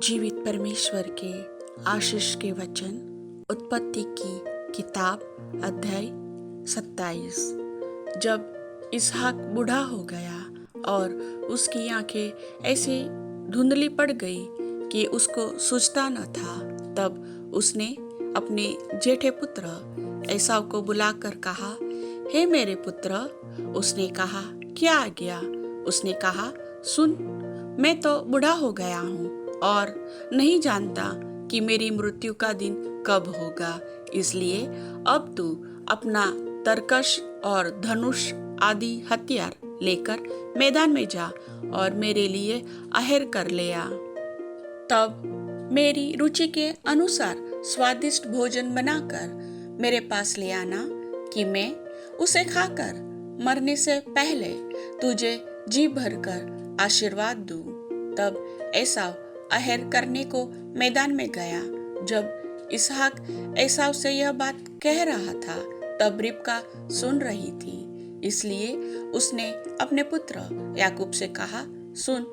जीवित परमेश्वर के आशीष के वचन उत्पत्ति की किताब अध्याय 27। जब इसहाक बूढ़ा हो गया और उसकी आंखें ऐसे धुंधली पड़ गई कि उसको सूझता न था, तब उसने अपने जेठे पुत्र एसाव को बुलाकर कहा, हे मेरे पुत्र। उसने कहा, क्या आ गया? उसने कहा, सुन, मैं तो बूढ़ा हो गया हूँ और नहीं जानता कि मेरी मृत्यु का दिन कब होगा। इसलिए अब तू अपना तरकश और धनुष आदि हथियार लेकर मैदान में जा और मेरे लिए आहेर कर ले आ। तब मेरी रुचि के अनुसार स्वादिष्ट भोजन बनाकर मेरे पास ले आना कि मैं उसे खाकर मरने से पहले तुझे जी भरकर आशीर्वाद दूं। तब एसाव आहेर करने को मैदान में गया। जब इसहाक एसाव से यह बात कह रहा था, तब रिबका सुन रही थी। इसलिए उसने अपने पुत्र याकूब से कहा, सुन,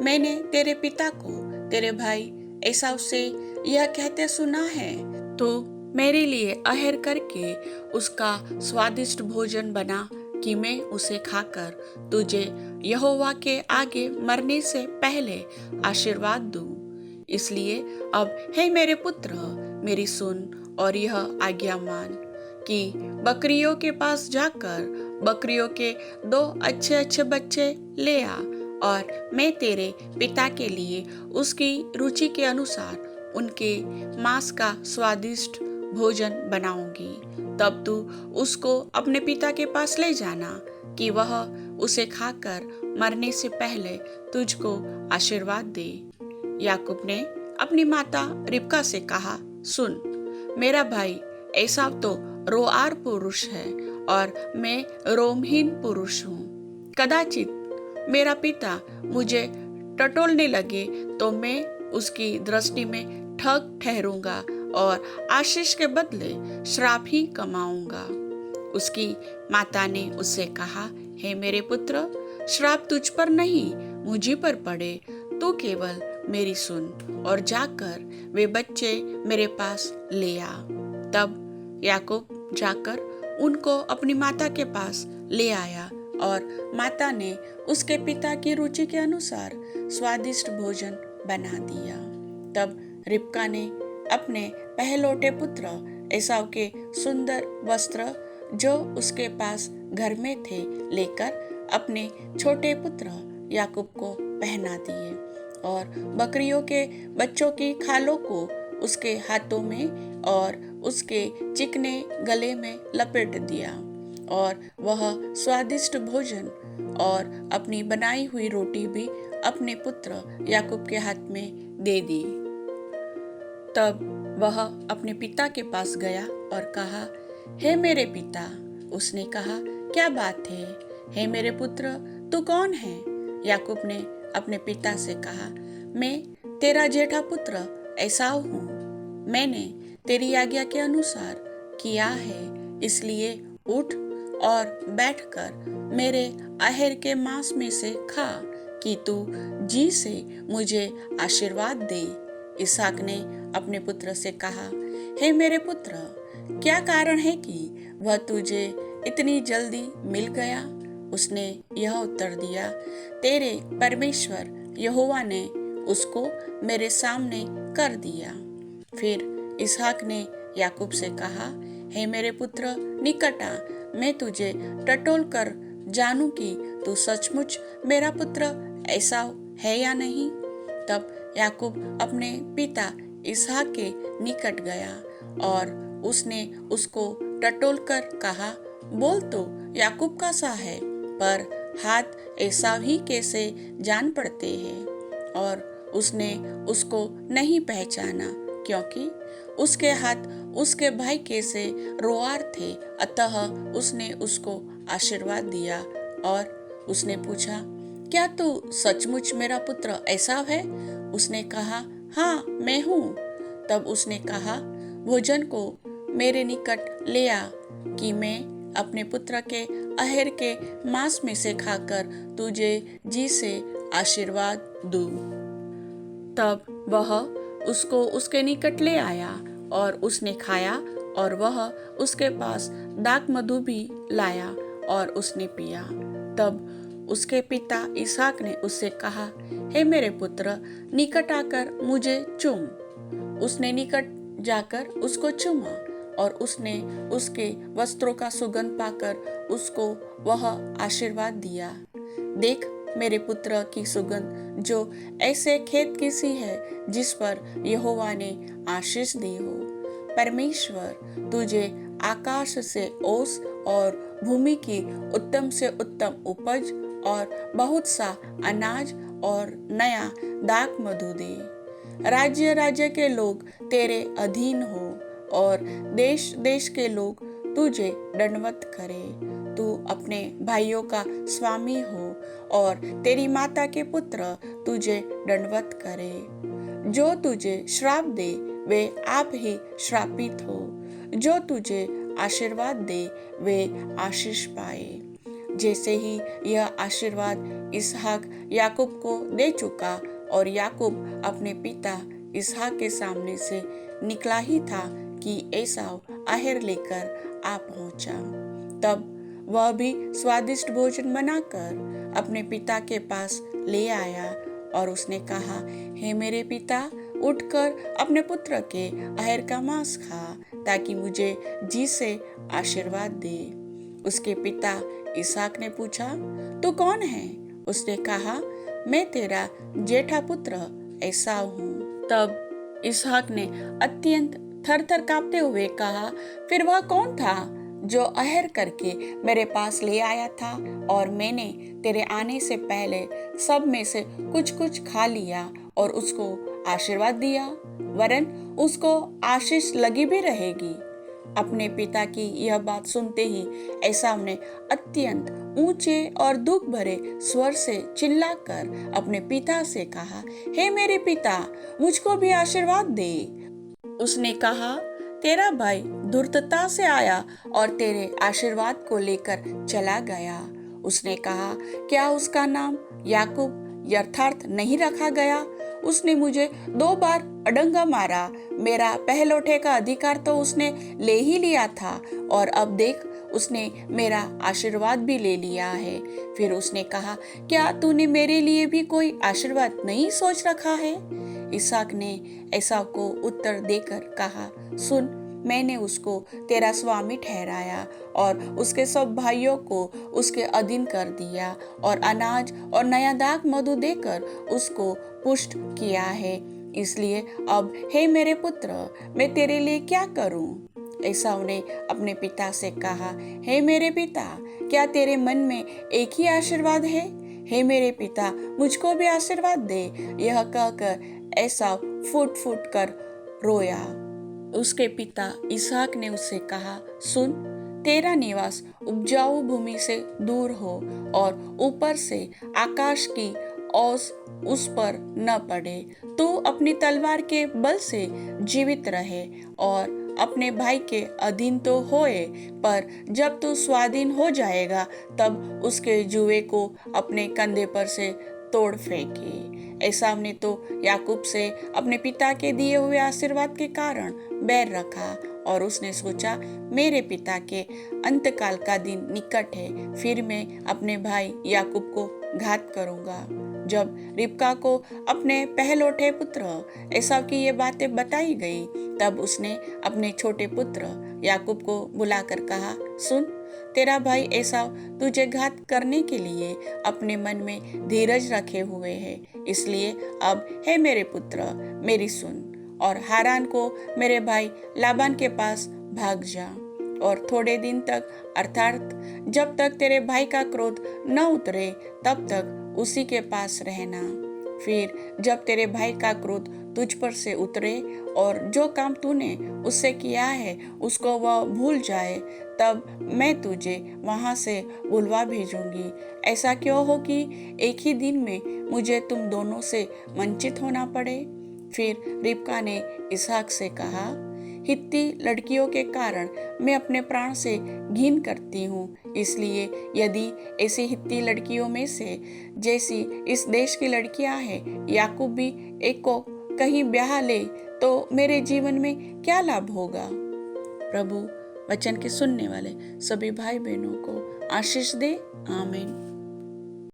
मैंने तेरे पिता को तेरे भाई एसाव से यह कहते सुना है, तो मेरे लिए आहेर करके उसका स्वादिष्ट भोजन बना कि मैं उसे खाकर तुझे यहोवा के आगे मरने से पहले आशीर्वाद दूं। इसलिए अब हे मेरे पुत्र, मेरी सुन और यह आज्ञा मान कि बकरियों के पास जाकर बकरियों के 2 अच्छे बच्चे ले आ और मैं तेरे पिता के लिए उसकी रुचि के अनुसार उनके मांस का स्वादिष्ट भोजन बनाऊंगी। तब तू उसको अपने पिता के पास ले जाना कि वह उसे खाकर मरने से पहले तुझको आशीर्वाद दे। याकूब ने अपनी माता रिबका से कहा, सुन, मेरा भाई एसाव तो रोआर पुरुष है और मैं रोमहीन पुरुष हूँ। कदाचित मेरा पिता मुझे टटोलने लगे तो मैं उसकी दृष्टि में ठग ठहरूंगा और आशीष के बदले श्राप ही कमाऊंगा। उसकी माता ने उससे कहा, हे मेरे पुत्र, श्राप तुझ पर नहीं मुझी पर पड़े। तू केवल मेरी सुन और जाकर वे बच्चे मेरे पास ले आ। तब याकूब जाकर उनको अपनी माता के पास ले आया और माता ने उसके पिता की रुचि के अनुसार स्वादिष्ट भोजन बना दिया। तब रिबका ने अपने पहलौठे पुत्र एसाव के सुंदर वस्त्र जो उसके पास घर में थे लेकर अपने छोटे पुत्र याकूब को पहना दिए और बकरियों के बच्चों की खालों को उसके हाथों में और उसके चिकने गले में लपेट दिया और वह स्वादिष्ट भोजन और अपनी बनाई हुई रोटी भी अपने पुत्र याकूब के हाथ में दे दी। तब वह अपने पिता के पास गया और कहा, हे मेरे पिता। उसने कहा, क्या बात है? हे मेरे पुत्र, तू कौन है? याकूब ने अपने पिता से कहा, मैं तेरा जेठा पुत्र एसाव हूँ। मैंने तेरी आज्ञा के अनुसार किया है, इसलिए उठ और बैठकर मेरे आहेर के मांस में से खा कि तू जी से मुझे आशीर्वाद दे। इसहाक ने अपने पुत्र से कहा, हे मेरे पुत्र, क्या कारण है कि वह तुझे इतनी जल्दी मिल गया? उसने यह उत्तर दिया, तेरे परमेश्वर यहोवा ने उसको मेरे सामने कर दिया। फिर इसहाक ने याकूब से कहा, हे मेरे पुत्र, निकट आ, मैं तुझे टटोल कर जानूं कि तू सचमुच मेरा पुत्र एसाव है या नहीं। तब याकूब अपने पिता इसहाक के निकट गया और उसने उसको टटोल कर कहा, बोल तो याकूब का सा है, पर हाथ एसाव ही कैसे जान पड़ते हैं। और उसने उसको नहीं पहचाना क्योंकि उसके हाथ उसके भाई के से रोआर थे। अतः उसने उसको आशीर्वाद दिया और उसने पूछा, क्या तू सचमुच मेरा पुत्र एसाव है? उसने कहा, हाँ, मैं हूँ। तब उसने कहा, भोजन को मेरे निकट ले आ कि मैं अपने पुत्र के आहेर के मांस में से खाकर तुझे जी से आशीर्वाद दूं। तब वह उसको उसके निकट ले आया और उसने खाया, और वह उसके पास दाख मधु भी लाया और उसने पिया। तब उसके पिता इसहाक ने उससे कहा, हे मेरे पुत्र, निकट आकर मुझे चूम। उसने निकट जाकर उसको चूमा, और उसने उसके वस्त्रों का सुगंध पाकर उसको वह आशीर्वाद दिया। देख मेरे पुत्र की सुगंध, जो ऐसे खेत की सी है जिस पर यहोवा ने आशीष दी हो। परमेश्वर तुझे आकाश से ओस और भूमि की उत्तम से उत्तम उपज और बहुत सा अनाज और नया दाख मधु दे। राज्य राज्य के लोग तेरे अधीन हो और देश देश के लोग तुझे दंडवत करे। तू अपने भाइयों का स्वामी हो और तेरी माता के पुत्र तुझे दंडवत करे। जो तुझे श्राप दे वे आप ही श्रापित हो, जो तुझे आशीर्वाद दे वे आशीष पाए। जैसे ही यह आशीर्वाद इसहाक याकूब को दे चुका और याकूब अपने पिता इसहाक के सामने से निकला ही था कि एसाव आहेर लेकर आ पहुंचा। तब वह भी स्वादिष्ट भोजन बनाकर अपने पिता के पास ले आया और उसने कहा, हे मेरे पिता, उठकर अपने पुत्र के आहेर का मांस खा, ताकि मुझे जी से आशीर्वाद दे। उसके पिता इसहाक ने पूछा, तू कौन है? उसने कहा, मैं तेरा जेठा पुत्र एसाव हूँ। तब इसहाक ने अत्यंत थर थर कांपते हुए कहा, फिर वह कौन था जो अहर करके मेरे पास ले आया था, और मैंने तेरे आने से पहले सब में से कुछ कुछ खा लिया और उसको आशीर्वाद दिया, वरन उसको आशीष लगी भी रहेगी। अपने पिता की यह बात सुनते ही एसाव ने अत्यंत ऊंचे और दुख भरे स्वर से चिल्लाकर अपने पिता से कहा, हे मेरे पिता, मुझको भी आशीर्वाद दे। उसने कहा, तेरा भाई धूर्तता से आया और तेरे आशीर्वाद को लेकर चला गया। उसने कहा, क्या उसका नाम याकूब यथार्थ नहीं रखा गया? उसने मुझे 2 बार अडंगा मारा, मेरा पहलौठे का अधिकार तो उसने ले ही लिया था, और अब देख उसने मेरा आशीर्वाद भी ले लिया है। फिर उसने कहा, क्या तूने मेरे लिए भी कोई आशीर्वाद नहीं सोच रखा है? इसहाक ने एसाव को उत्तर देकर कहा, सुन, मैंने उसको तेरा स्वामी ठहराया और उसके सब भाइयों को उसके अधीन कर दिया और अनाज और नया दाख मधु देकर उसको पुष्ट किया है। इसलिए अब हे मेरे पुत्र, मैं तेरे लिए क्या करूं? एसाव ने अपने पिता से कहा, हे मेरे पिता, क्या तेरे मन में एक ही आशीर्वाद है? हे मेरे पिता, मुझको भी आशीर्वाद दे। यह कहकर एसाव फूट फूट कर रोया। उसके पिता इसहाक ने उससे कहा, सुन, तेरा निवास उपजाऊ भूमि से दूर हो और ऊपर से आकाश की ओस उस पर न पड़े। तू अपनी तलवार के बल से जीवित रहे और अपने भाई के अधीन तो होए, पर जब तू स्वाधीन हो जाएगा तब उसके जुए को अपने कंधे पर से तोड़ फेंके। एसाव ने तो याकूब से अपने पिता के दिए हुए आशीर्वाद के कारण बैर रखा और उसने सोचा, मेरे पिता के अंतकाल का दिन निकट है, फिर मैं अपने भाई याकूब को घात करूंगा। जब रिबका को अपने पहलौठे पुत्र एसाव की ये बातें बताई गई, तब उसने अपने छोटे पुत्र याकूब को बुलाकर कहा, सुन, तेरा भाई एसाव तुझे घात करने के लिए अपने मन में धीरज रखे हुए है। इसलिए अब हे मेरे पुत्र, मेरी सुन और हारान को मेरे भाई लाबान के पास भाग जा और थोड़े दिन तक, अर्थात जब तक तेरे भाई का क्रोध न उतरे तब तक उसी के पास रहना। फिर जब तेरे भाई का क्रोध तुझ पर से उतरे और जो काम तूने उससे किया है उसको वह भूल जाए, तब मैं तुझे वहां से बुलवा भेजूंगी। ऐसा क्यों हो कि एक ही दिन में मुझे तुम दोनों से वंचित होना पड़े। फिर रिबका ने इसहाक से कहा, हित्ती लड़कियों के कारण मैं अपने प्राण से घिन करती हूँ, इसलिए यदि ऐसी हित्ती लड़कियों में से जैसी इस देश की लड़कियां हैं, याकूब भी एक को कहीं ब्याह ले तो मेरे जीवन में क्या लाभ होगा। प्रभु वचन के सुनने वाले सभी भाई बहनों को आशीष दे। आमीन।